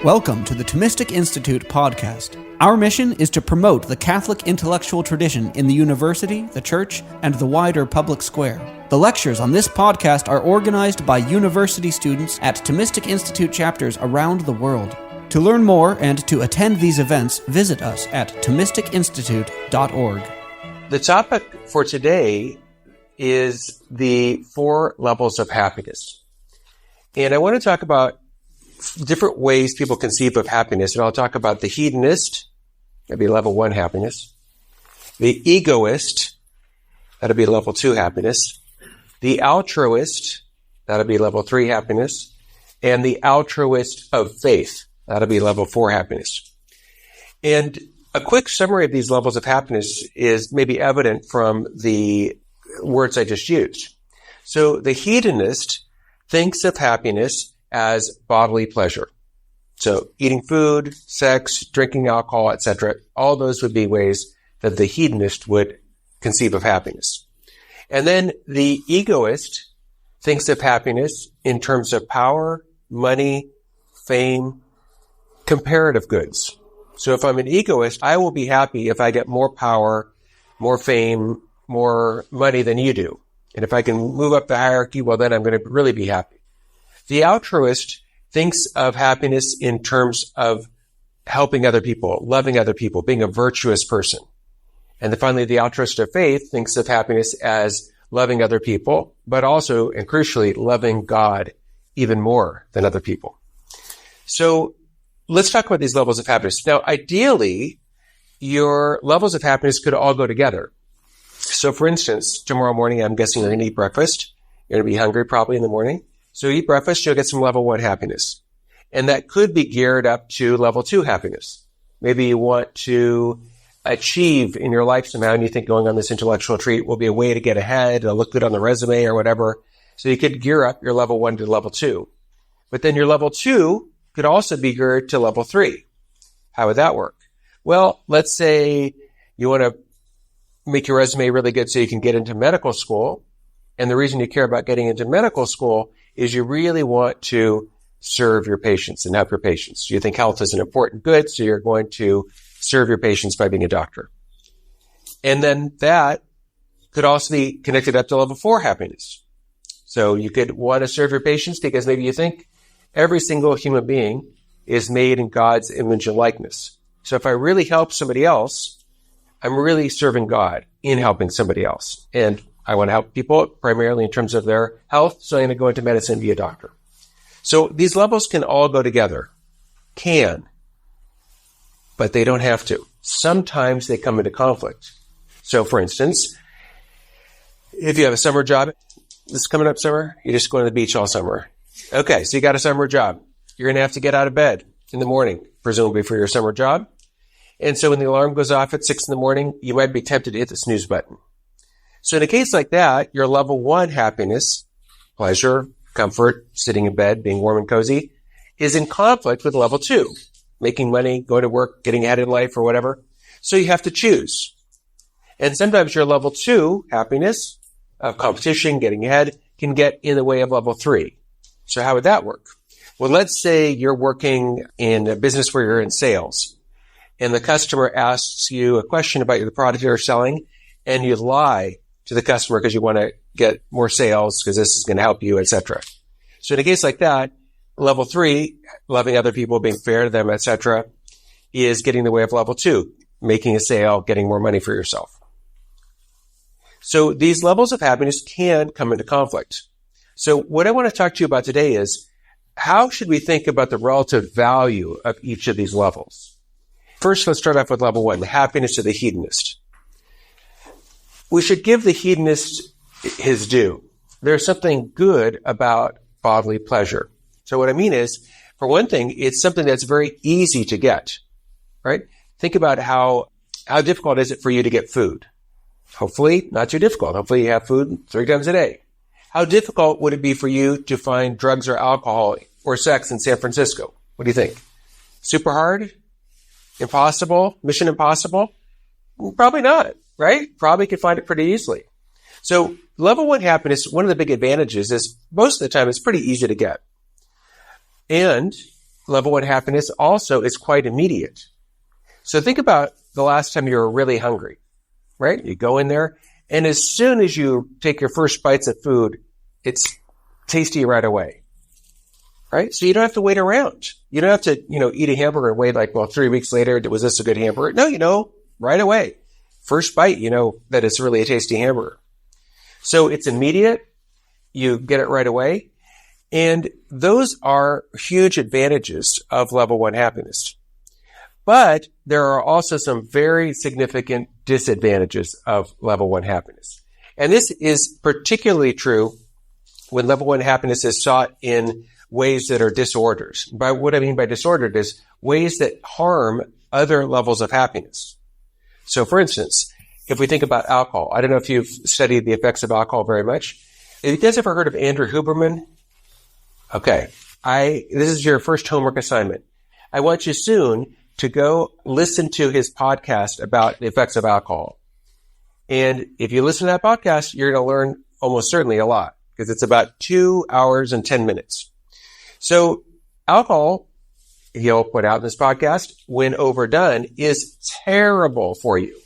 Welcome to the Thomistic Institute podcast. Our mission is to promote the Catholic intellectual tradition in the university, the church, and the wider public square. The lectures on this podcast are organized by university students at Thomistic Institute chapters around the world. To learn more and to attend these events, visit us at Thomisticinstitute.org. The topic for today is the 4 levels of happiness. And I want to talk about different ways people conceive of happiness. And I'll talk about the hedonist, that'd be level 1 happiness. The egoist, that'd be level 2 happiness. The altruist, that'll be level 3 happiness. And the altruist of faith, that'll be level 4 happiness. And a quick summary of these levels of happiness is maybe evident from the words I just used. So the hedonist thinks of happiness as bodily pleasure. So eating food, sex, drinking alcohol, etc., all those would be ways that the hedonist would conceive of happiness. And then the egoist thinks of happiness in terms of power, money, fame, comparative goods. So if I'm an egoist, I will be happy if I get more power, more fame, more money than you do. And if I can move up the hierarchy, well, then I'm going to really be happy. The altruist thinks of happiness in terms of helping other people, loving other people, being a virtuous person. And then finally, the altruist of faith thinks of happiness as loving other people, but also, and crucially, loving God even more than other people. So let's talk about these levels of happiness. Now, ideally, your levels of happiness could all go together. So for instance, tomorrow morning, I'm guessing you're going to eat breakfast. You're going to be hungry probably in the morning. So eat breakfast, you'll get some level 1 happiness. And that could be geared up to level 2 happiness. Maybe you want to achieve in your life somehow, and you think going on this intellectual treat will be a way to get ahead, to look good on the resume or whatever. So you could gear up your level 1 to level 2. But then your level 2 could also be geared to level 3. How would that work? Well, let's say you want to make your resume really good so you can get into medical school. And the reason you care about getting into medical school is you really want to serve your patients and help your patients. You think health is an important good, so you're going to serve your patients by being a doctor. And then that could also be connected up to level 4 happiness. So you could want to serve your patients because maybe you think every single human being is made in God's image and likeness. So if I really help somebody else, I'm really serving God in helping somebody else. And I want to help people primarily in terms of their health, so I'm going to go into medicine and be a doctor. So these levels can all go together. Can. But they don't have to. Sometimes they come into conflict. So for instance, if you have a summer job, this is coming up summer, you're just going to the beach all summer. Okay, so you got a summer job. You're going to have to get out of bed in the morning, presumably for your summer job. And so when the alarm goes off at 6 in the morning, you might be tempted to hit the snooze button. So in a case like that, your level 1 happiness, pleasure, comfort, sitting in bed, being warm and cozy, is in conflict with level 2, making money, going to work, getting ahead in life or whatever. So you have to choose. And sometimes your level 2 happiness of competition, getting ahead, can get in the way of level 3. So how would that work? Well, let's say you're working in a business where you're in sales, and the customer asks you a question about the product you're selling, and you lie to the customer because you want to get more sales because this is going to help you, etc. So in a case like that, level 3, loving other people, being fair to them, etc., is getting in the way of level 2, making a sale, getting more money for yourself. So these levels of happiness can come into conflict. So what I want to talk to you about today is how should we think about the relative value of each of these levels? First, let's start off with level 1, the happiness of the hedonist. We should give the hedonist his due. There's something good about bodily pleasure. So what I mean is, for one thing, it's something that's very easy to get, right? Think about how difficult is it for you to get food? Hopefully not too difficult. Hopefully you have food 3 times a day. How difficult would it be for you to find drugs or alcohol or sex in San Francisco? What do you think? Super hard? Impossible? Mission impossible? Probably not. Right? Probably could find it pretty easily. So level 1 happiness, one of the big advantages is most of the time it's pretty easy to get. And level 1 happiness also is quite immediate. So think about the last time you were really hungry, right? You go in there, and as soon as you take your first bites of food, it's tasty right away, right? So you don't have to wait around. You don't have to, eat a hamburger and wait 3 weeks later, was this a good hamburger? No, right away. First bite, that it's really a tasty hamburger. So it's immediate. You get it right away. And those are huge advantages of level 1 happiness. But there are also some very significant disadvantages of level 1 happiness. And this is particularly true when level 1 happiness is sought in ways that are disorders. By what I mean by disordered is ways that harm other levels of happiness. So for instance, if we think about alcohol, I don't know if you've studied the effects of alcohol very much. Have you guys ever heard of Andrew Huberman? Okay. This is your first homework assignment. I want you soon to go listen to his podcast about the effects of alcohol. And if you listen to that podcast, you're going to learn almost certainly a lot because it's about 2 hours and 10 minutes. So alcohol, he'll put out in this podcast, when overdone, is terrible for you.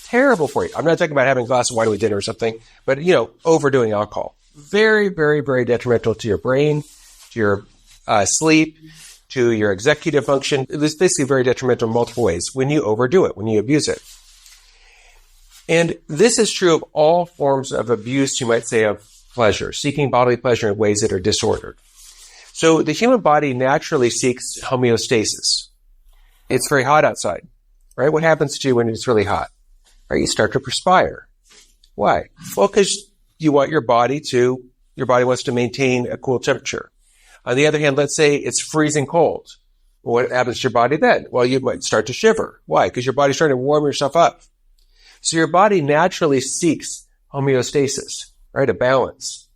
Terrible for you. I'm not talking about having a glass of wine with dinner or something, but, overdoing alcohol. Very, very, very detrimental to your brain, to your sleep, to your executive function. It's basically very detrimental in multiple ways when you overdo it, when you abuse it. And this is true of all forms of abuse, you might say, of pleasure, seeking bodily pleasure in ways that are disordered. So the human body naturally seeks homeostasis. It's very hot outside, right? What happens to you when it's really hot? Right? You start to perspire. Why? Well, because your body wants to maintain a cool temperature. On the other hand, let's say it's freezing cold. What happens to your body then? Well, you might start to shiver. Why? Because your body's trying to warm yourself up. So your body naturally seeks homeostasis, right? A balance.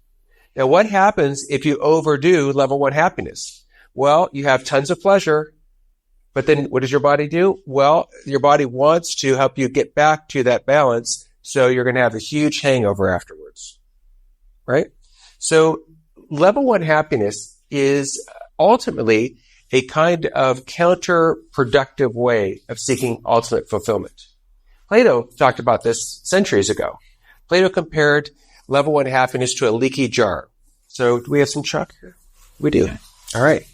Now, what happens if you overdo level 1 happiness? Well, you have tons of pleasure, but then what does your body do? Well, your body wants to help you get back to that balance, so you're going to have a huge hangover afterwards, right? So level 1 happiness is ultimately a kind of counterproductive way of seeking ultimate fulfillment. Plato talked about this centuries ago. Plato compared level 1 happiness to a leaky jar. So do we have some chalk here? We do. All right.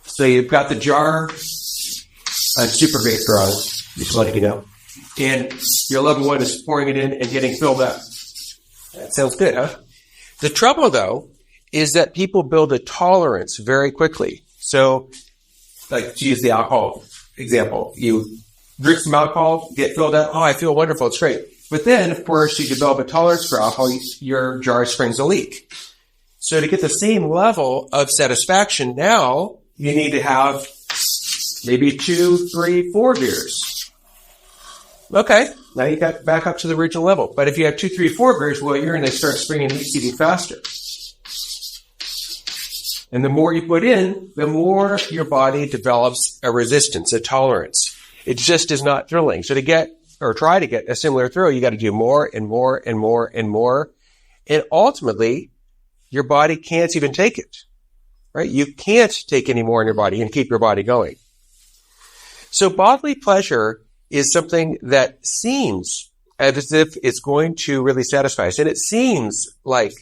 So you've got the jar of super great straws, just letting you know. And your level 1 is pouring it in and getting filled up. That sounds good, huh? The trouble, though, is that people build a tolerance very quickly. So, to use the alcohol example, you drink some alcohol, get filled up. Oh, I feel wonderful. It's great. But then, of course, you develop a tolerance for alcohol, your jar springs a leak. So to get the same level of satisfaction, now you need to have maybe 2, 3, 4 beers. Okay, now you got back up to the original level. But if you have 2, 3, 4 beers, well, you're going to start springing leaks even faster. And the more you put in, the more your body develops a resistance, a tolerance. It just is not thrilling. So to get, or try to get a similar thrill, you got to do more and more and more and more. And ultimately, your body can't even take it, right? You can't take any more in your body and keep your body going. So bodily pleasure is something that seems as if it's going to really satisfy us. And it seems like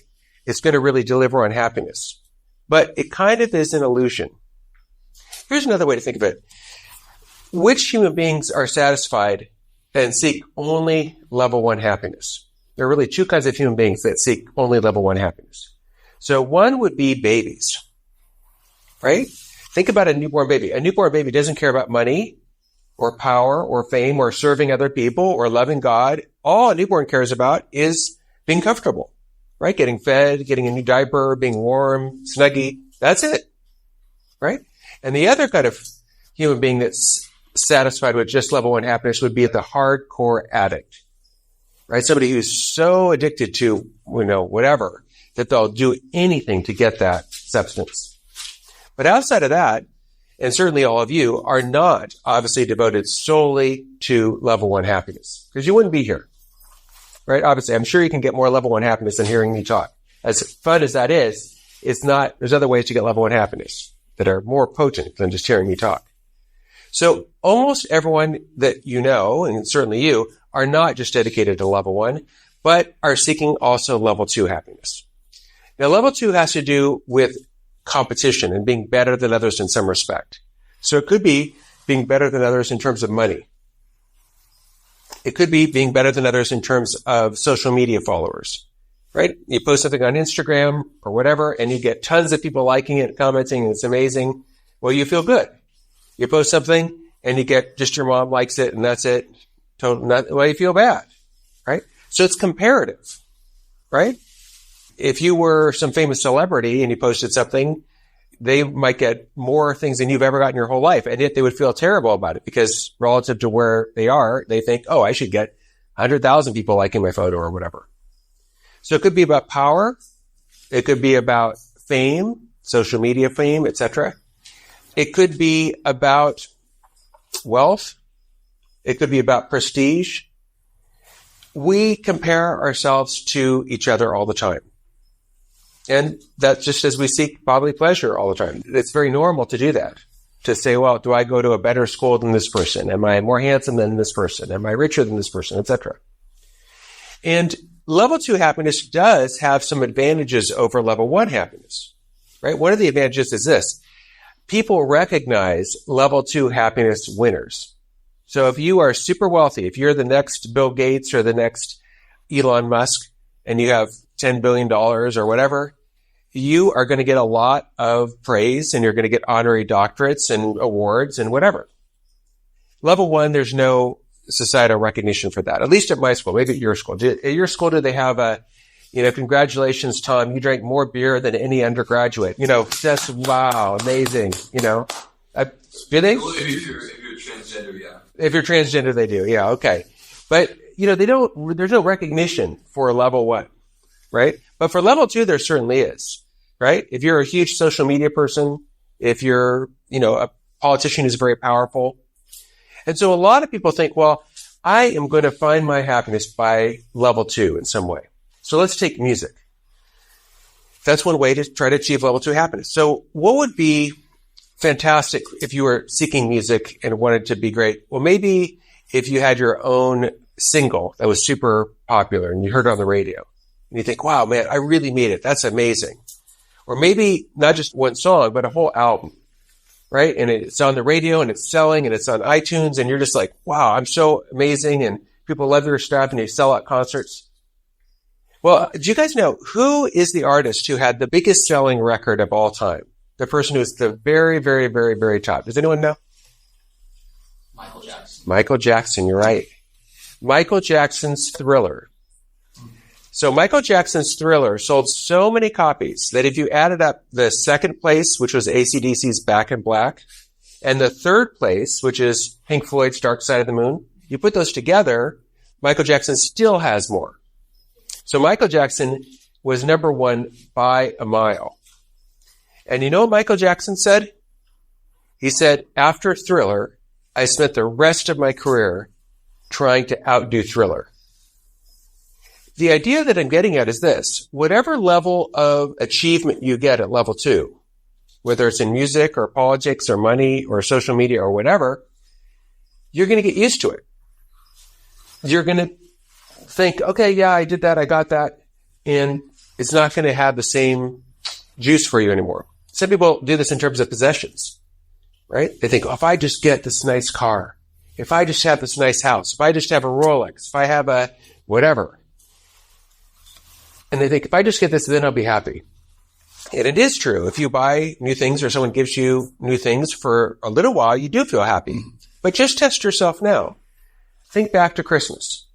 it's going to really deliver on happiness. But it kind of is an illusion. Here's another way to think of it. Which human beings are satisfied and seek only level 1 happiness? There are really 2 kinds of human beings that seek only level 1 happiness. So one would be babies, right? Think about a newborn baby. A newborn baby doesn't care about money or power or fame or serving other people or loving God. All a newborn cares about is being comfortable, right? Getting fed, getting a new diaper, being warm, snuggy. That's it, right? And the other kind of human being that's satisfied with just level 1 happiness would be the hardcore addict, right? Somebody who's so addicted to, whatever, that they'll do anything to get that substance. But outside of that, and certainly all of you are not obviously devoted solely to level 1 happiness, because you wouldn't be here, right? Obviously, I'm sure you can get more level 1 happiness than hearing me talk. As fun as that is, it's not, there's other ways to get level 1 happiness. that are more potent than just hearing me talk. So almost everyone that you know, and certainly you, are not just dedicated to level 1, but are seeking also level 2 happiness. Now, level 2 has to do with competition and being better than others in some respect. So it could be being better than others in terms of money. It could be being better than others in terms of social media followers, right? You post something on Instagram or whatever, and you get tons of people liking it, commenting, and it's amazing. Well, you feel good. You post something, and you get just your mom likes it, and that's it. Well, you feel bad, right? So it's comparative, right? If you were some famous celebrity and you posted something, they might get more things than you've ever gotten in your whole life. And yet they would feel terrible about it because relative to where they are, they think, oh, I should get 100,000 people liking my photo or whatever. So it could be about power. It could be about fame, social media fame, etc. It could be about wealth. It could be about prestige. We compare ourselves to each other all the time. And that's just as we seek bodily pleasure all the time. It's very normal to do that. To say, well, do I go to a better school than this person? Am I more handsome than this person? Am I richer than this person, etc.? And level 2 happiness does have some advantages over level 1 happiness, right? One of the advantages is this. People recognize level 2 happiness winners. So if you are super wealthy, if you're the next Bill Gates or the next Elon Musk, and you have $10 billion or whatever, you are going to get a lot of praise and you're going to get honorary doctorates and awards and whatever. Level 1, there's no societal recognition for that, at least at my school, maybe at your school. At your school, do they have congratulations, Tom, you drank more beer than any undergraduate. Just wow, amazing, Do they? Well, if you're transgender, yeah. If you're transgender, they do. Yeah, okay. But, there's no recognition for level 1, right? But for level 2, there certainly is, right? If you're a huge social media person, if you're, a politician who's very powerful. And so a lot of people think, well, I am going to find my happiness by level 2 in some way. So let's take music. That's one way to try to achieve level 2 happiness. So what would be fantastic if you were seeking music and wanted to be great? Well, maybe if you had your own single that was super popular and you heard it on the radio and you think, wow, man, I really made it. That's amazing. Or maybe not just one song, but a whole album, right? And it's on the radio and it's selling and it's on iTunes and you're just like, wow, I'm so amazing. And people love your stuff and you sell out concerts. Well, do you guys know who is the artist who had the biggest selling record of all time? The person who's the very, very, very, very top. Does anyone know? Michael Jackson. Michael Jackson, you're right. Michael Jackson's Thriller. So Michael Jackson's Thriller sold so many copies that if you added up the second place, which was AC/DC's Back in Black, and the third place, which is Pink Floyd's Dark Side of the Moon, you put those together, Michael Jackson still has more. So Michael Jackson was number 1 by a mile. And you know what Michael Jackson said? He said, after Thriller, I spent the rest of my career trying to outdo Thriller. The idea that I'm getting at is this. Whatever level of achievement you get at level 2, whether it's in music or politics or money or social media or whatever, you're going to get used to it. You're going to think, okay, yeah, I did that, I got that, and it's not going to have the same juice for you anymore. Some people do this in terms of possessions, right? They think, oh, if I just get this nice car, if I just have this nice house, if I just have a Rolex, if I have a whatever. And they think, if I just get this, then I'll be happy. And it is true. If you buy new things or someone gives you new things for a little while, you do feel happy. But just test yourself now. Think back to Christmas.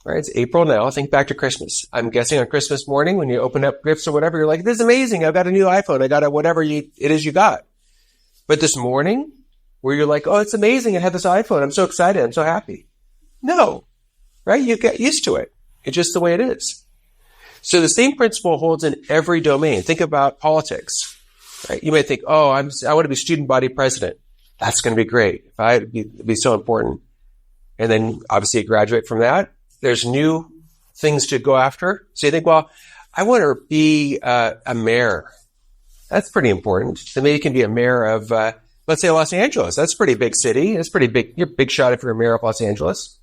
Right? It's April now. Think back to Christmas. I'm guessing on Christmas morning when you open up gifts or whatever, you're like, this is amazing. I've got a new iPhone. I got a whatever it is you got. But this morning where you're like, oh, it's amazing. I have this iPhone. I'm so excited. I'm so happy. No, right? You get used to it. It's just the way it is. So the same principle holds in every domain. Think about politics, right? You may think, oh, I want to be student body president. That's going to be great. It'd be so important. And then obviously you graduate from that. There's new things to go after. So you think, well, I want to be a mayor. That's pretty important. So maybe you can be a mayor of, let's say Los Angeles. That's a pretty big city. It's pretty big. You're a big shot if you're a mayor of Los Angeles.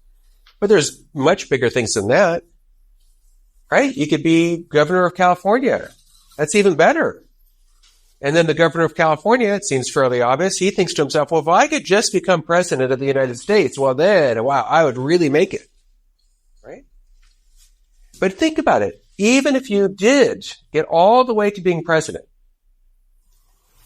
But there's much bigger things than that, right? You could be governor of California. That's even better. And then the governor of California, it seems fairly obvious. He thinks to himself, well, if I could just become president of the United States, well then, wow, I would really make it, right? But think about it. Even if you did get all the way to being president,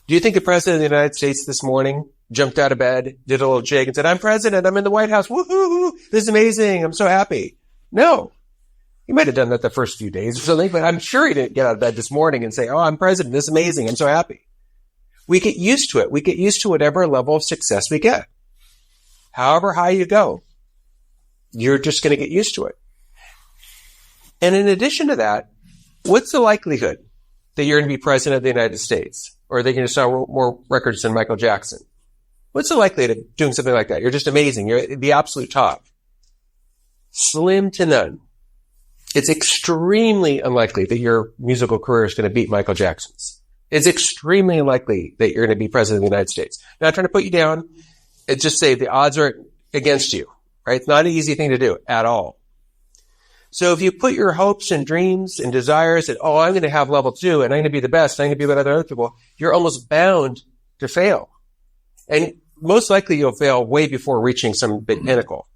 do you think the president of the United States this morning jumped out of bed, did a little jig and said, I'm president, I'm in the White House, woohoo, this is amazing, I'm so happy? No. He might have done that the first few days or something, but I'm sure he didn't get out of bed this morning and say, oh, I'm president, this is amazing, I'm so happy. We get used to it. We get used to whatever level of success we get. However high you go, you're just going to get used to it. And in addition to that, what's the likelihood that you're going to be president of the United States? Or are they going to sell more records than Michael Jackson? What's the likelihood of doing something like that? You're just amazing. You're the absolute top. Slim to none. It's extremely unlikely that your musical career is going to beat Michael Jackson's. It's extremely unlikely that you're going to be president of the United States. Not trying to put you down. It's just say the odds are against you, right? It's not an easy thing to do at all. So if you put your hopes and dreams and desires that, oh, I'm going to have level 2 and I'm going to be the best, I'm going to be better than other people, you're almost bound to fail. And most likely you'll fail way before reaching some big pinnacle,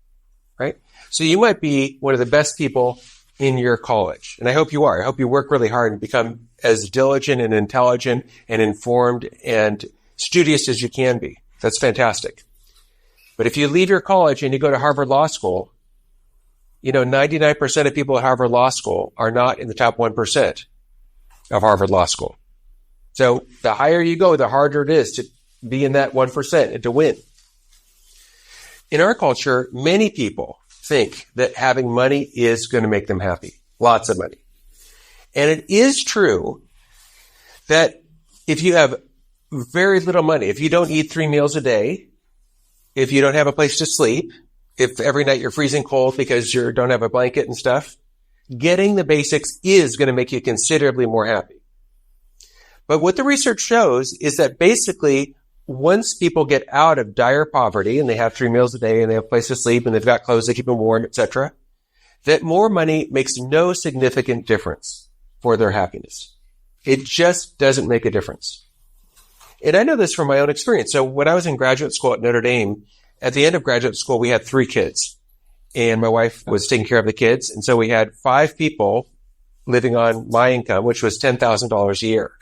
right? So you might be one of the best people in your college. And I hope you are. I hope you work really hard and become as diligent and intelligent and informed and studious as you can be. That's fantastic. But if you leave your college and you go to Harvard Law School, 99% of people at Harvard Law School are not in the top 1% of Harvard Law School. So the higher you go, the harder it is to be in that 1% and to win. In our culture, many people think that having money is going to make them happy. Lots of money. And it is true that if you have very little money, if you don't eat 3 meals a day, if you don't have a place to sleep, if every night you're freezing cold because you don't have a blanket and stuff, getting the basics is going to make you considerably more happy. But what the research shows is that basically once people get out of dire poverty and they have 3 meals a day and they have a place to sleep and they've got clothes that keep them warm, etc., that more money makes no significant difference for their happiness. It just doesn't make a difference. And I know this from my own experience. So when I was in graduate school at Notre Dame, at the end of graduate school, we had 3 kids. And my wife was taking care of the kids. And so we had 5 people living on my income, which was $10,000 a year.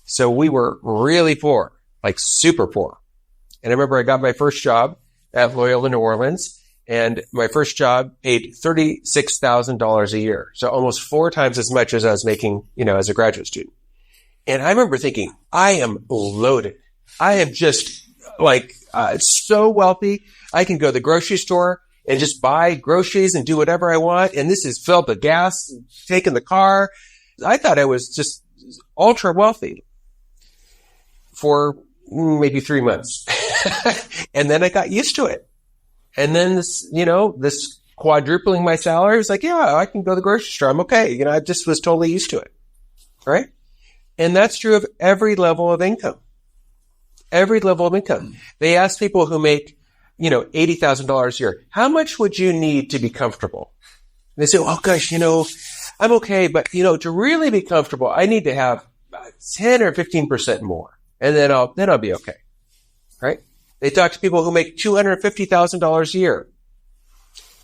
So we were really poor. Like super poor. And I remember I got my first job at Loyola New Orleans, and my first job paid $36,000 a year. So almost 4 times as much as I was making, as a graduate student. And I remember thinking, I am loaded. I am just so wealthy. I can go to the grocery store and just buy groceries and do whatever I want. And this is fill up the gas, take in the car. I thought I was just ultra wealthy for maybe 3 months. And then I got used to it. And then this quadrupling my salary was like, yeah, I can go to the grocery store. I'm okay. I just was totally used to it. Right? And that's true of every level of income. Every level of income. They ask people who make, $80,000 a year, how much would you need to be comfortable? And they say, oh gosh, I'm okay, but to really be comfortable, I need to have 10 or 15% more. And then I'll be okay. Right? They talk to people who make $250,000 a year.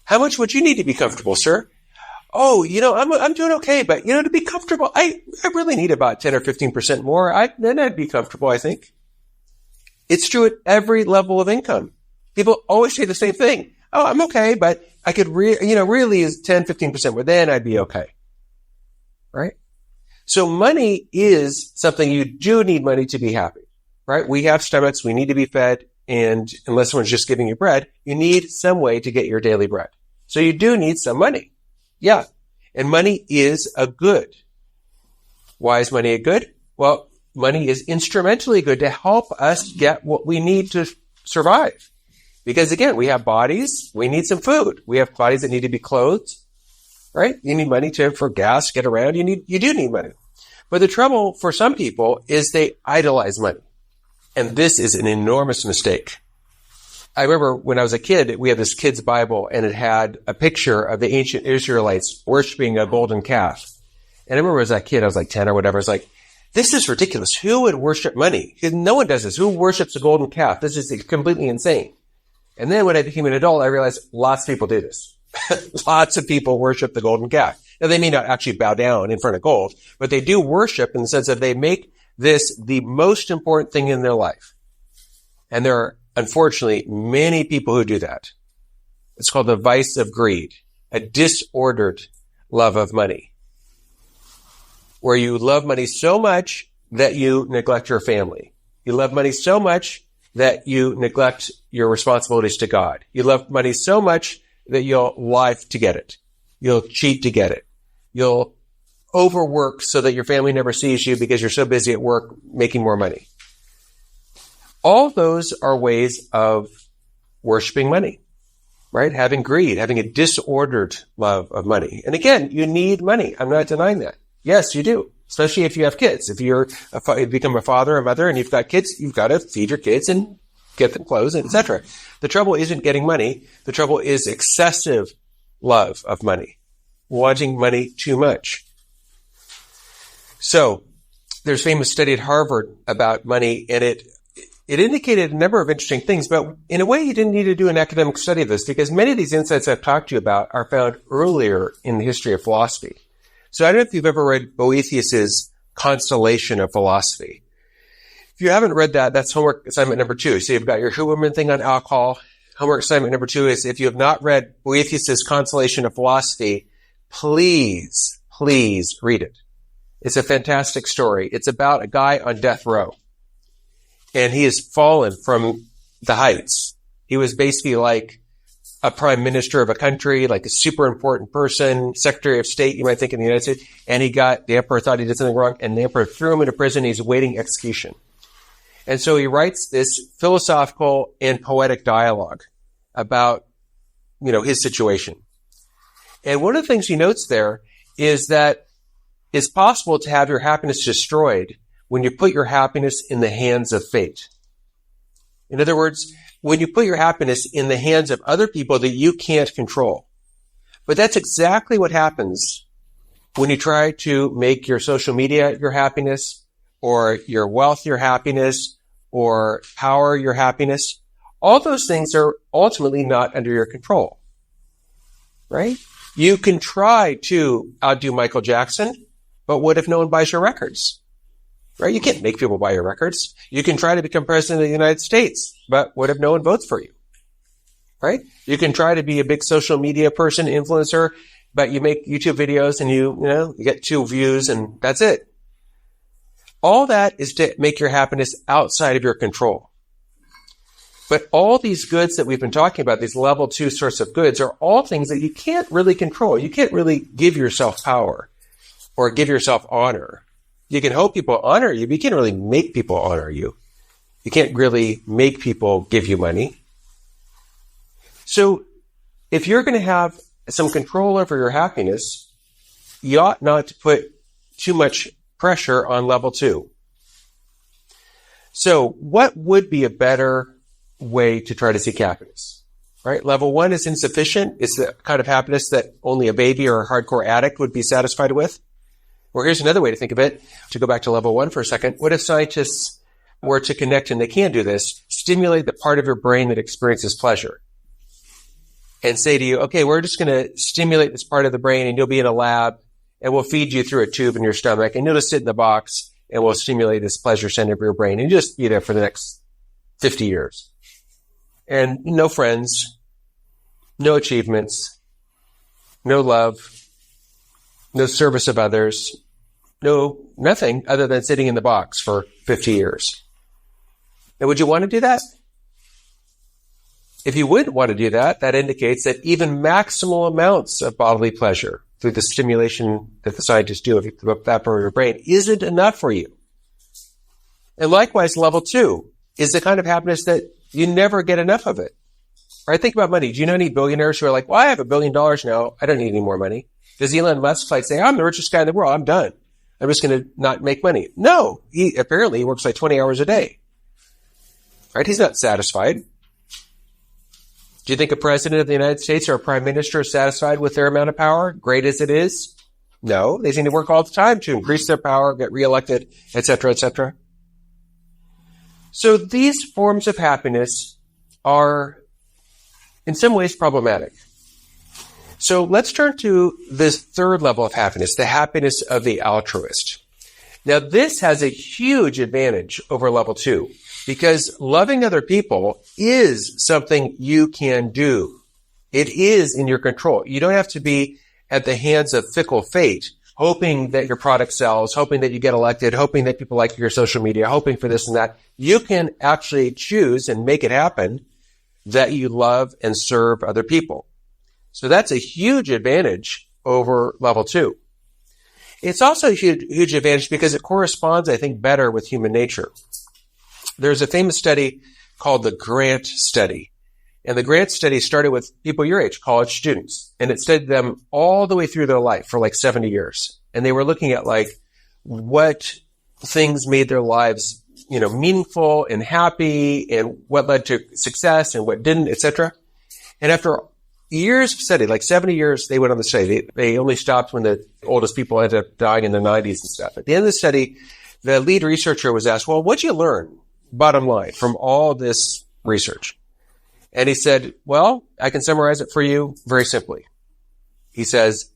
How much would you need to be comfortable, sir? Oh, I'm doing okay, but to be comfortable, I really need about 10 or 15% more. Then I'd be comfortable, I think. It's true at every level of income. People always say the same thing. Oh, I'm okay, but I could really is 10, 15% more. Then I'd be okay. Right? So money is something you do need money to be happy, right? We have stomachs. We need to be fed. And unless someone's just giving you bread, you need some way to get your daily bread. So you do need some money. Yeah. And money is a good. Why is money a good? Well, money is instrumentally good to help us get what we need to survive. Because again, we have bodies. We need some food. We have bodies that need to be clothed. Right? You need money for gas, get around. You do need money. But the trouble for some people is they idolize money. And this is an enormous mistake. I remember when I was a kid, we had this kid's Bible, and it had a picture of the ancient Israelites worshiping a golden calf. And I remember as a kid, I was like 10 or whatever, I was like, this is ridiculous. Who would worship money? No one does this. Who worships a golden calf? This is completely insane. And then when I became an adult, I realized lots of people do this. Lots of people worship the golden calf. Now, they may not actually bow down in front of gold, but they do worship in the sense that they make this the most important thing in their life. And there are, unfortunately, many people who do that. It's called the vice of greed, a disordered love of money, where you love money so much that you neglect your family. You love money so much that you neglect your responsibilities to God. You love money so much that you'll lie to get it. You'll cheat to get it. You'll overwork so that your family never sees you because you're so busy at work making more money. All those are ways of worshiping money, right? Having greed, having a disordered love of money. And again, you need money. I'm not denying that. Yes, you do. Especially if you have kids. If you become a father or mother and you've got kids, you've got to feed your kids and get them clothes, etc. The trouble isn't getting money. The trouble is excessive love of money, wanting money too much. So there's a famous study at Harvard about money, and it indicated a number of interesting things, but in a way you didn't need to do an academic study of this because many of these insights I've talked to you about are found earlier in the history of philosophy. So I don't know if you've ever read Boethius's Constellation of Philosophy. If you haven't read that, that's homework assignment number 2. So you've got your Huberman thing on alcohol. Homework assignment number 2 is if you have not read Boethius's Constellation of Philosophy, please read it. It's a fantastic story. It's about a guy on death row. And he has fallen from the heights. He was basically like a prime minister of a country, like a super important person, secretary of state, you might think, in the United States. And the emperor thought he did something wrong, and the emperor threw him into prison. He's awaiting execution. And so he writes this philosophical and poetic dialogue about, his situation. And one of the things he notes there is that it's possible to have your happiness destroyed when you put your happiness in the hands of fate. In other words, when you put your happiness in the hands of other people that you can't control. But that's exactly what happens when you try to make your social media your happiness, or your wealth your happiness, or power your happiness. All those things are ultimately not under your control, right? You can try to outdo Michael Jackson, but what if no one buys your records? Right? You can't make people buy your records. You can try to become president of the United States, but what if no one votes for you? Right? You can try to be a big social media person, influencer, but you make YouTube videos and you get 2 views and that's it. All that is to make your happiness outside of your control. But all these goods that we've been talking about, these level 2 sorts of goods, are all things that you can't really control. You can't really give yourself power or give yourself honor. You can hope people honor you, but you can't really make people honor you. You can't really make people give you money. So if you're going to have some control over your happiness, you ought not to put too much pressure on level 2. So what would be a better way to try to seek happiness? Right? Level 1 is insufficient. It's the kind of happiness that only a baby or a hardcore addict would be satisfied with. Or here's another way to think of it, to go back to level 1 for a second. What if scientists were to connect, and they can do this, stimulate the part of your brain that experiences pleasure? And say to you, okay, we're just going to stimulate this part of the brain, and you'll be in a lab, and we'll feed you through a tube in your stomach, and you'll just sit in the box, and we'll stimulate this pleasure center of your brain, and you just be there for the next 50 years. And no friends, no achievements, no love, no service of others, nothing other than sitting in the box for 50 years. Now, would you want to do that? If you wouldn't want to do that, that indicates that even maximal amounts of bodily pleasure through the stimulation that the scientists do of that part of your brain isn't enough for you. And likewise, level 2 is the kind of happiness that you never get enough of it. Right? Think about money. Do you know any billionaires who are like, I have $1 billion now. I don't need any more money. Does Elon Musk say, I'm the richest guy in the world. I'm done. I'm just going to not make money. No, he apparently works like 20 hours a day. Right? He's not satisfied. Do you think a president of the United States or a prime minister is satisfied with their amount of power, great as it is? No, they seem to work all the time to increase their power, get reelected, etc., etc. So these forms of happiness are in some ways problematic. So let's turn to this third level of happiness, the happiness of the altruist. Now, this has a huge advantage over level 2 because loving other people is something you can do. It is in your control. You don't have to be at the hands of fickle fate, hoping that your product sells, hoping that you get elected, hoping that people like your social media, hoping for this and that. You can actually choose and make it happen that you love and serve other people. So that's a huge advantage over level 2. It's also a huge advantage because it corresponds, I think, better with human nature. There's a famous study called the Grant Study. And the Grant Study started with people your age, college students. And it studied them all the way through their life for like 70 years. And they were looking at like what things made their lives, meaningful and happy and what led to success and what didn't, etc. And after years of study, like 70 years, they went on the study. They only stopped when the oldest people ended up dying in the 90s and stuff. At the end of the study, the lead researcher was asked, well, what'd you learn, bottom line, from all this research? And he said, well, I can summarize it for you very simply. He says,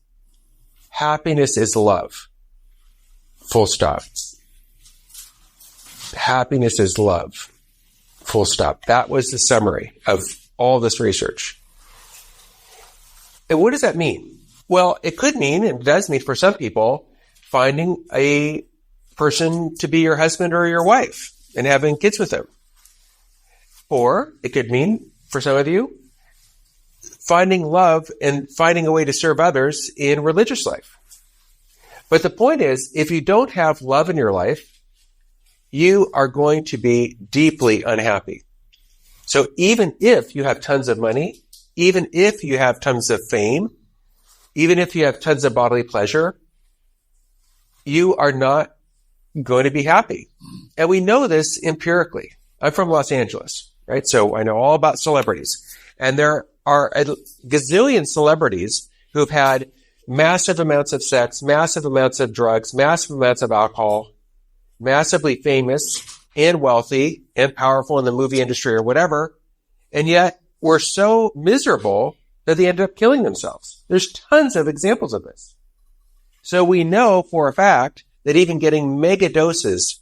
happiness is love. Full stop. Happiness is love. Full stop. That was the summary of all this research. And what does that mean? Well, it could mean, and does mean for some people, finding a person to be your husband or your wife and having kids with them. Or it could mean, for some of you, finding love and finding a way to serve others in religious life. But the point is, if you don't have love in your life, you are going to be deeply unhappy. So even if you have tons of money, even if you have tons of fame, even if you have tons of bodily pleasure, you are not going to be happy. And we know this empirically. I'm from Los Angeles, right? So I know all about celebrities. And there are a gazillion celebrities who have had massive amounts of sex, massive amounts of drugs, massive amounts of alcohol, massively famous and wealthy and powerful in the movie industry or whatever. And yet were so miserable that they ended up killing themselves. There's tons of examples of this. So we know for a fact that even getting mega doses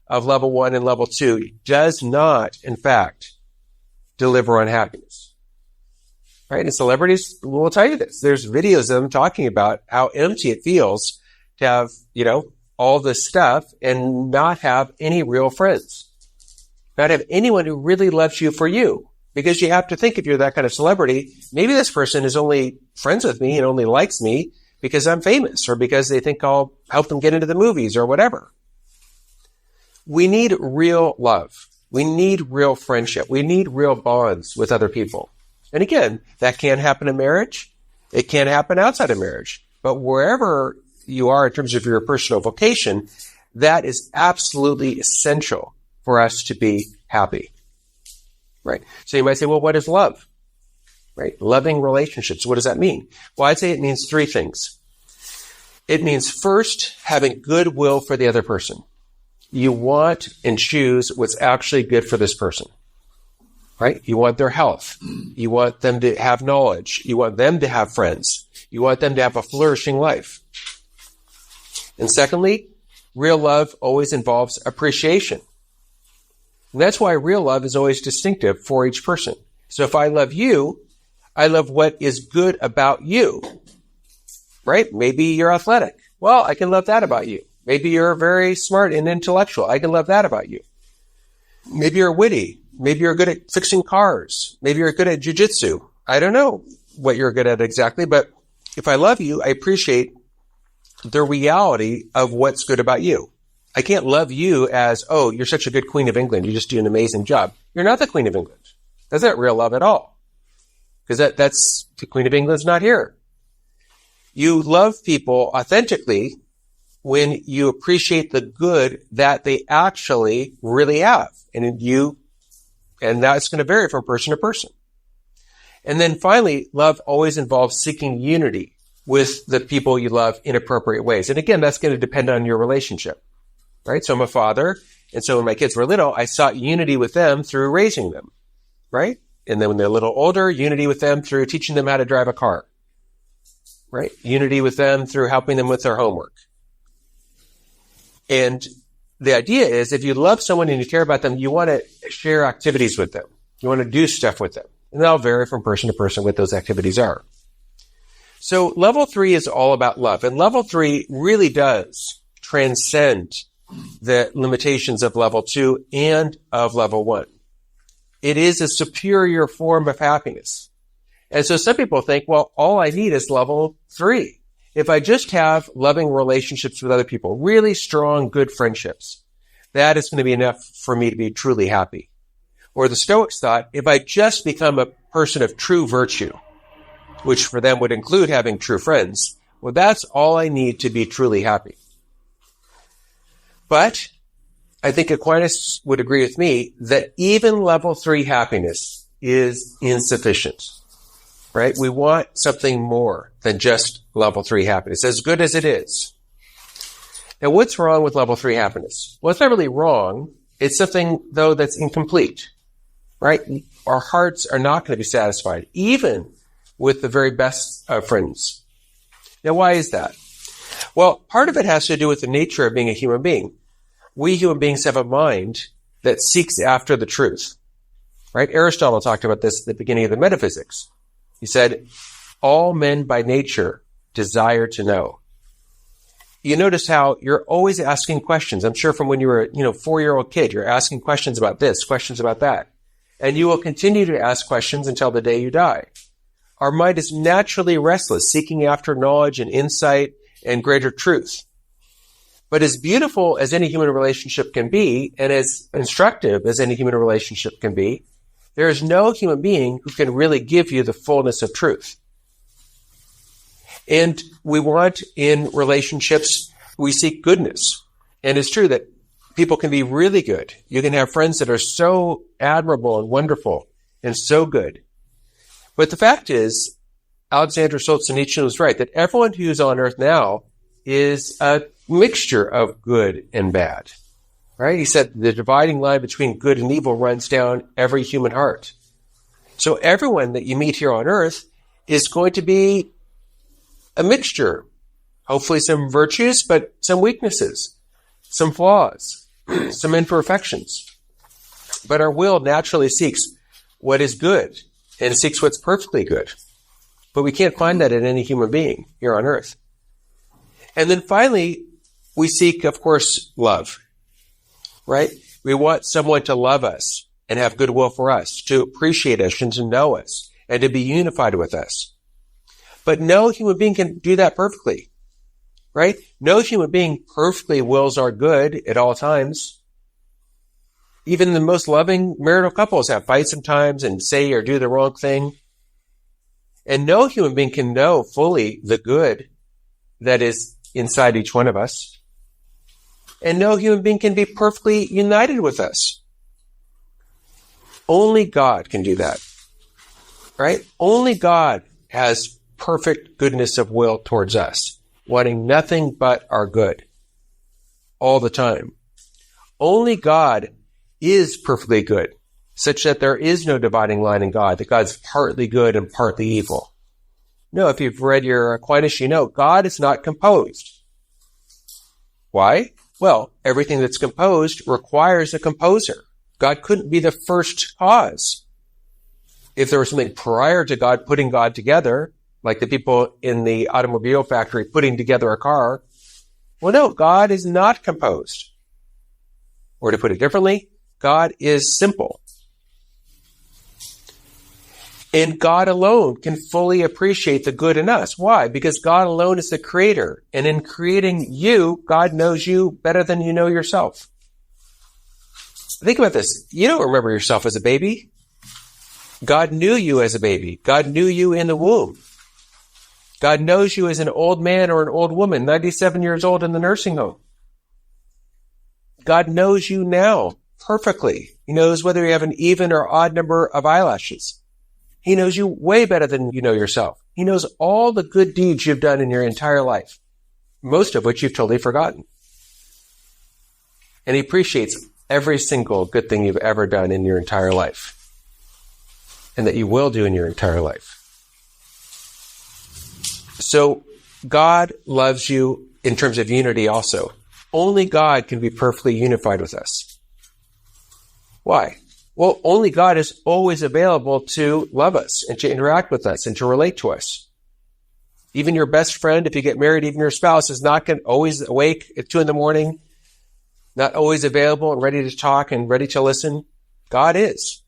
of level 1 and level 2 does not, in fact, deliver on happiness. Right? And celebrities will tell you this. There's videos of them talking about how empty it feels to have, all this stuff and not have any real friends. Not have anyone who really loves you for you. Because you have to think, if you're that kind of celebrity, maybe this person is only friends with me and only likes me because I'm famous or because they think I'll help them get into the movies or whatever. We need real love. We need real friendship. We need real bonds with other people. And again, that can happen in marriage. It can happen outside of marriage. But wherever you are in terms of your personal vocation, that is absolutely essential for us to be happy. Right? So you might say, well, what is love? Right? Loving relationships. What does that mean? Well, I'd say it means 3 things. It means first, having goodwill for the other person. You want and choose what's actually good for this person. Right? You want their health. You want them to have knowledge. You want them to have friends. You want them to have a flourishing life. And secondly, real love always involves appreciation. And that's why real love is always distinctive for each person. So if I love you, I love what is good about you. Right? Maybe you're athletic. Well, I can love that about you. Maybe you're very smart and intellectual. I can love that about you. Maybe you're witty. Maybe you're good at fixing cars. Maybe you're good at jiu-jitsu. I don't know what you're good at exactly, but if I love you, I appreciate the reality of what's good about you. I can't love you as, oh, you're such a good Queen of England. You just do an amazing job. You're not the Queen of England. That's not real love at all. Because that's the Queen of England's not here. You love people authentically when you appreciate the good that they actually really have. And that's going to vary from person to person. And then finally, love always involves seeking unity with the people you love in appropriate ways. And again, that's going to depend on your relationship, right? So I'm a father, and so when my kids were little, I sought unity with them through raising them, right? And then when they're a little older, unity with them through teaching them how to drive a car, right? Unity with them through helping them with their homework. And the idea is if you love someone and you care about them, you want to share activities with them. You want to do stuff with them. And that'll vary from person to person what those activities are. So level 3 is all about love. And level 3 really does transcend the limitations of level 2 and of level 1. It is a superior form of happiness. And so some people think, well, all I need is level 3. If I just have loving relationships with other people, really strong, good friendships, that is going to be enough for me to be truly happy. Or the Stoics thought, if I just become a person of true virtue, which for them would include having true friends, well, that's all I need to be truly happy. But I think Aquinas would agree with me that even level 3 happiness is insufficient, right? We want something more than just level 3 happiness, as good as it is. Now, what's wrong with level 3 happiness? Well, it's not really wrong. It's something, though, that's incomplete, right? Our hearts are not going to be satisfied, even with the very best of friends. Now, why is that? Well, part of it has to do with the nature of being a human being. We human beings have a mind that seeks after the truth, right? Aristotle talked about this at the beginning of the Metaphysics. He said, all men by nature desire to know. You notice how you're always asking questions. I'm sure from when you were a 4-year-old kid, you're asking questions about this, questions about that. And you will continue to ask questions until the day you die. Our mind is naturally restless, seeking after knowledge and insight and greater truth. But as beautiful as any human relationship can be, and as instructive as any human relationship can be, there is no human being who can really give you the fullness of truth. And we want in relationships, we seek goodness. And it's true that people can be really good. You can have friends that are so admirable and wonderful and so good. But the fact is, Alexander Solzhenitsyn was right, that everyone who's on earth now is a mixture of good and bad. Right? He said the dividing line between good and evil runs down every human heart. So everyone that you meet here on earth is going to be a mixture. Hopefully some virtues, but some weaknesses, some flaws, some imperfections. But our will naturally seeks what is good and seeks what's perfectly good. But we can't find that in any human being here on earth. And then finally, we seek, of course, love. Right? We want someone to love us and have goodwill for us, to appreciate us and to know us and to be unified with us. But no human being can do that perfectly. Right? No human being perfectly wills our good at all times. Even the most loving marital couples have fights sometimes and say or do the wrong thing. And no human being can know fully the good that is inside each one of us. And no human being can be perfectly united with us. Only God can do that. Right? Only God has perfect goodness of will towards us, wanting nothing but our good all the time. Only God is perfectly good, such that there is no dividing line in God, that God's partly good and partly evil. No, if you've read your Aquinas, you know God is not composed. Why? Well, everything that's composed requires a composer. God couldn't be the first cause. If there was something prior to God putting God together, like the people in the automobile factory putting together a car, well, no, God is not composed. Or to put it differently, God is simple. And God alone can fully appreciate the good in us. Why? Because God alone is the creator. And in creating you, God knows you better than you know yourself. Think about this. You don't remember yourself as a baby. God knew you as a baby. God knew you in the womb. God knows you as an old man or an old woman, 97 years old in the nursing home. God knows you now perfectly. He knows whether you have an even or odd number of eyelashes. He knows you way better than you know yourself. He knows all the good deeds you've done in your entire life, most of which you've totally forgotten. And he appreciates every single good thing you've ever done in your entire life, and that you will do in your entire life. So God loves you in terms of unity also. Only God can be perfectly unified with us. Why? Well, only God is always available to love us and to interact with us and to relate to us. Even your best friend, if you get married, even your spouse is not always awake at 2 a.m, not always available and ready to talk and ready to listen. God is.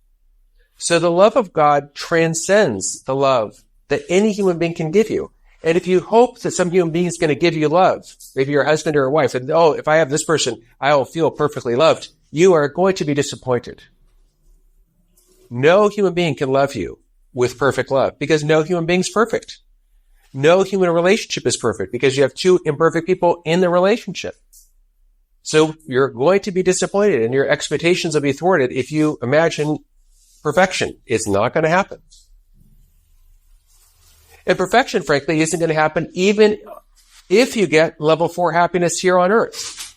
So the love of God transcends the love that any human being can give you. And if you hope that some human being is going to give you love, maybe your husband or a wife, and if I have this person, I will feel perfectly loved, you are going to be disappointed. No human being can love you with perfect love because no human being is perfect. No human relationship is perfect because you have two imperfect people in the relationship. So you're going to be disappointed and your expectations will be thwarted if you imagine perfection. It's not going to happen. And perfection, frankly, isn't going to happen even if you get level 4 happiness here on earth.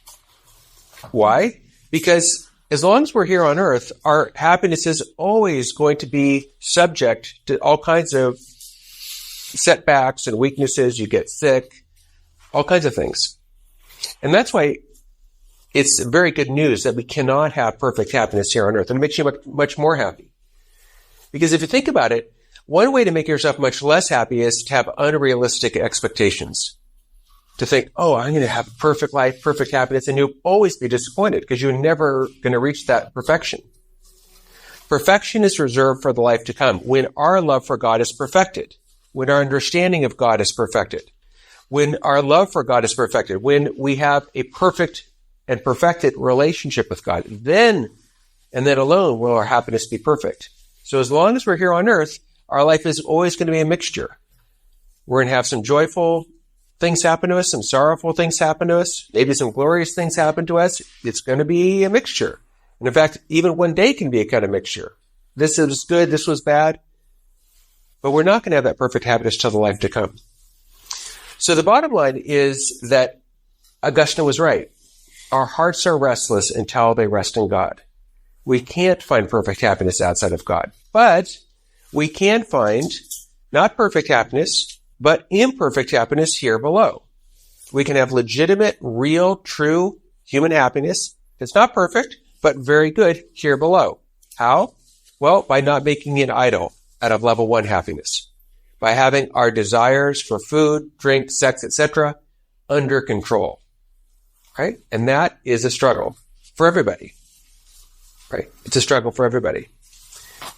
Why? Because as long as we're here on earth, our happiness is always going to be subject to all kinds of setbacks and weaknesses. You get sick, all kinds of things. And that's why it's very good news that we cannot have perfect happiness here on earth. And it makes you much, much more happy. Because if you think about it, one way to make yourself much less happy is to have unrealistic expectations. To think, I'm going to have a perfect life, perfect happiness, and you'll always be disappointed because you're never going to reach that perfection. Perfection is reserved for the life to come when our love for God is perfected, when our understanding of God is perfected, when our love for God is perfected, when we have a perfect and perfected relationship with God. Then, and then alone, will our happiness be perfect. So as long as we're here on earth, our life is always going to be a mixture. We're going to have some joyful things happen to us, some sorrowful things happen to us, maybe some glorious things happen to us. It's going to be a mixture. And in fact, even one day can be a kind of mixture. This was good, this was bad. But we're not going to have that perfect happiness till the life to come. So the bottom line is that Augustine was right. Our hearts are restless until they rest in God. We can't find perfect happiness outside of God. But we can find not perfect happiness, but imperfect happiness here below. We can have legitimate, real, true human happiness. It's not perfect, but very good here below. How? Well, by not making an idol out of level 1 happiness. By having our desires for food, drink, sex, etc. under control. Right? And that is a struggle for everybody. Right? It's a struggle for everybody.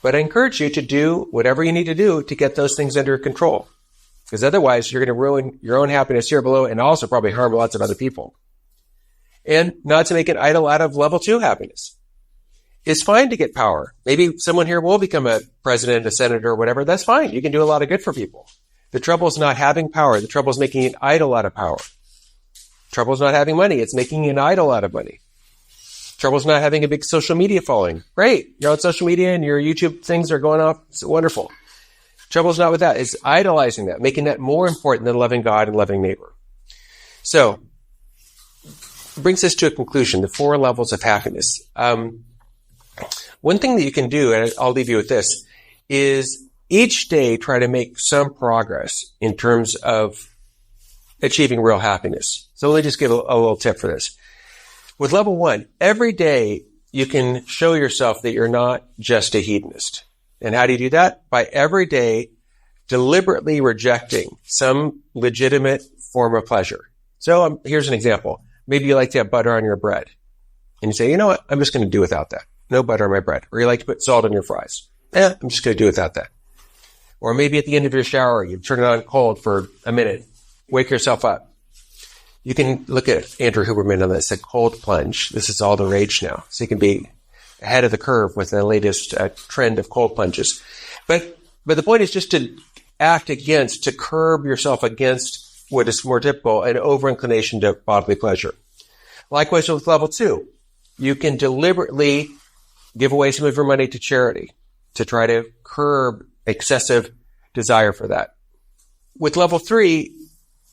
But I encourage you to do whatever you need to do to get those things under control. Because otherwise, you're going to ruin your own happiness here below and also probably harm lots of other people. And not to make an idol out of level 2 happiness. It's fine to get power. Maybe someone here will become a president, a senator, or whatever. That's fine. You can do a lot of good for people. The trouble is not having power. The trouble is making an idol out of power. The trouble is not having money. It's making an idol out of money. The trouble is not having a big social media following. Great. You're on social media and your YouTube things are going off. It's wonderful. Trouble's not with that. It's idolizing that, making that more important than loving God and loving neighbor. So, brings us to a conclusion, the 4 levels of happiness. One thing that you can do, and I'll leave you with this, is each day try to make some progress in terms of achieving real happiness. So let me just give a little tip for this. With level 1, every day you can show yourself that you're not just a hedonist. And how do you do that? By every day deliberately rejecting some legitimate form of pleasure. So here's an example. Maybe you like to have butter on your bread. And you say, you know what? I'm just going to do without that. No butter on my bread. Or you like to put salt on your fries. I'm just going to do without that. Or maybe at the end of your shower, you turn it on cold for a minute. Wake yourself up. You can look at Andrew Huberman on this, a cold plunge. This is all the rage now. So you can be ahead of the curve with the latest trend of cold plunges. But the point is just to act against, to curb yourself against what is more typical, an overinclination to bodily pleasure. Likewise with level 2, you can deliberately give away some of your money to charity to try to curb excessive desire for that. With level 3,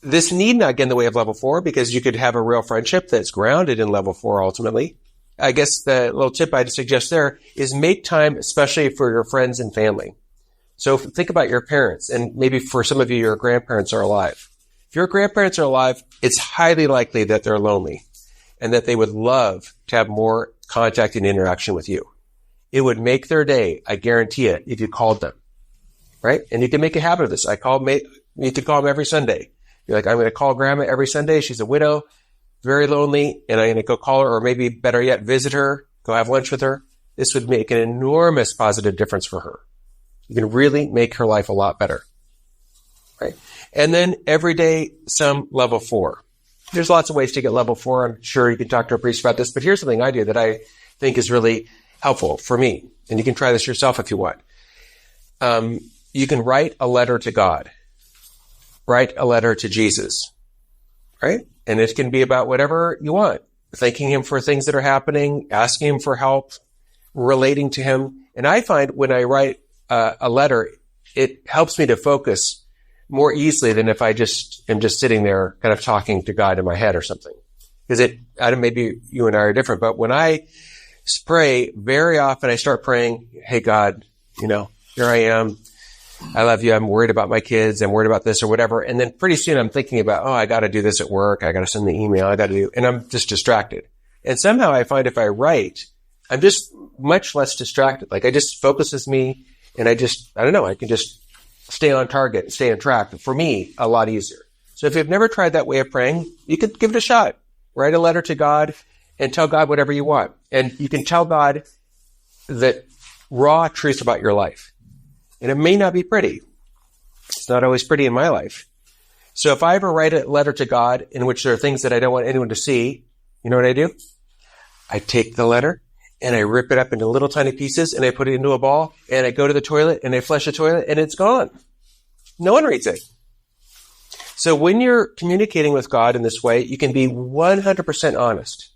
this need not get in the way of level 4 because you could have a real friendship that's grounded in level 4 ultimately. I guess the little tip I'd suggest there is make time especially for your friends and family. So think about your parents, and maybe for some of you, your grandparents are alive. If your grandparents are alive, it's highly likely that they're lonely and that they would love to have more contact and interaction with you. It would make their day, I guarantee it, if you called them, right? And you can make a habit of this. You could call them every Sunday. You're like, I'm going to call grandma every Sunday. She's a widow, very lonely, and I'm going to go call her, or maybe better yet, visit her, go have lunch with her. This would make an enormous positive difference for her. You can really make her life a lot better, right? And then every day, some level 4. There's lots of ways to get level 4. I'm sure you can talk to a priest about this, but here's something I do that I think is really helpful for me. And you can try this yourself if you want. You can write a letter to God. Write a letter to Jesus, right? And it can be about whatever you want. Thanking him for things that are happening, asking him for help, relating to him. And I find when I write a letter, it helps me to focus more easily than if I just am just sitting there kind of talking to God in my head or something. Because maybe you and I are different, but when I pray, very often I start praying, hey God, here I am. I love you. I'm worried about my kids. I'm worried about this or whatever. And then pretty soon I'm thinking about, I got to do this at work. I got to send the email. and I'm just distracted. And somehow I find if I write, I'm just much less distracted. Like it just focuses me and I can just stay on target, stay on track. For me, a lot easier. So if you've never tried that way of praying, you could give it a shot. Write a letter to God and tell God whatever you want. And you can tell God that raw truth about your life. And it may not be pretty. It's not always pretty in my life. So if I ever write a letter to God in which there are things that I don't want anyone to see, you know what I do? I take the letter and I rip it up into little tiny pieces and I put it into a ball and I go to the toilet and I flush the toilet and it's gone. No one reads it. So when you're communicating with God in this way, you can be 100% honest.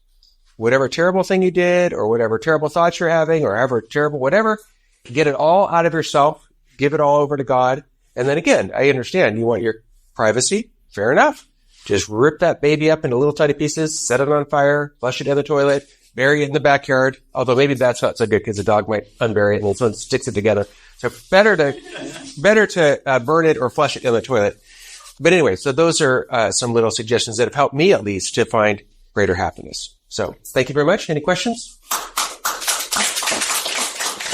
Whatever terrible thing you did or whatever terrible thoughts you're having or ever terrible whatever, get it all out of yourself. Give it all over to God. And then again, I understand you want your privacy. Fair enough. Just rip that baby up into little tiny pieces, set it on fire, flush it down the toilet, bury it in the backyard. Although maybe that's not so good because the dog might unbury it and someone sticks it together. So better to burn it or flush it in the toilet. But anyway, so those are some little suggestions that have helped me at least to find greater happiness. So thank you very much. Any questions?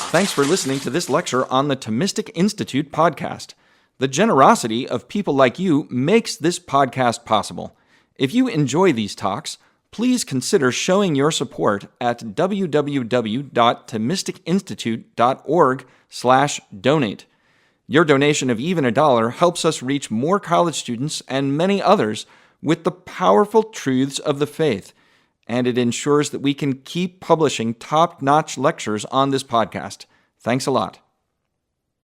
Thanks for listening to this lecture on the Thomistic Institute podcast. The generosity of people like you makes this podcast possible. If you enjoy these talks, please consider showing your support at www.thomisticinstitute.org/donate. Your donation of even $1 helps us reach more college students and many others with the powerful truths of the faith, and it ensures that we can keep publishing top-notch lectures on this podcast. Thanks a lot.